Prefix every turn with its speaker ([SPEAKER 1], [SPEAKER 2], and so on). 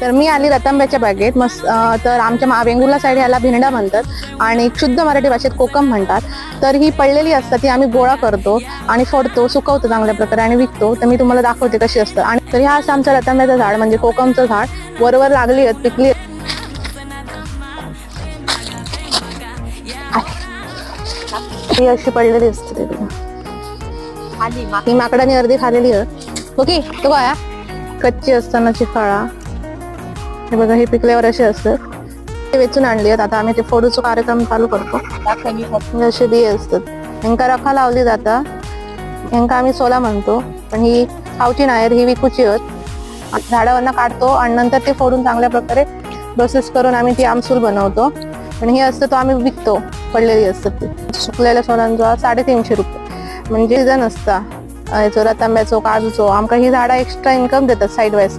[SPEAKER 1] तर मी आली रतांब्याच्या बागेत मस्त. तर आमच्या वेंगुर्ला साईड याला भिरडा म्हणतात आणि शुद्ध मराठी भाषेत कोकम म्हणतात. तर ही पडलेली असतात ती आम्ही गोळा करतो आणि फोडतो, सुकवतो चांगल्या प्रकारे आणि विकतो. तर मी तुम्हाला दाखवते कशी असतं. आणि तर ह्या असं आमचं रतांब्याचं झाड म्हणजे कोकमचं झाड. वरवर लागली आहेत, पिकली आहेत. ही अशी पडलेली असते ती. ही माकडाने अर्धी खालेली आहे. ओके तो काय कच्ची असतानाची फळा. हे बघा हे पिकल्यावर असे असतात. ते वेचून आणली आहेत. आता आम्ही ते फोडूचा कार्यक्रम चालू करतो. असे बी असतात. ह्यांका रखा लावली जाता. ह्यांका आम्ही सोला म्हणतो. पण ही खावची नाही, ही विकूची आहेत. झाडावरनं काढतो आणि नंतर ते फोडून चांगल्या प्रकारे प्रोसेस करून आम्ही ती आमसूल बनवतो. पण हे असतं तो आम्ही विकतो. पडलेली असतात ती. सुकलेल्या सोलांचा 350 रुपये म्हणजे सीझन असता. याचो रतांब्याचो, काजूचो. आमका ही झाडा एक्स्ट्रा इन्कम देतात साईड वाईज.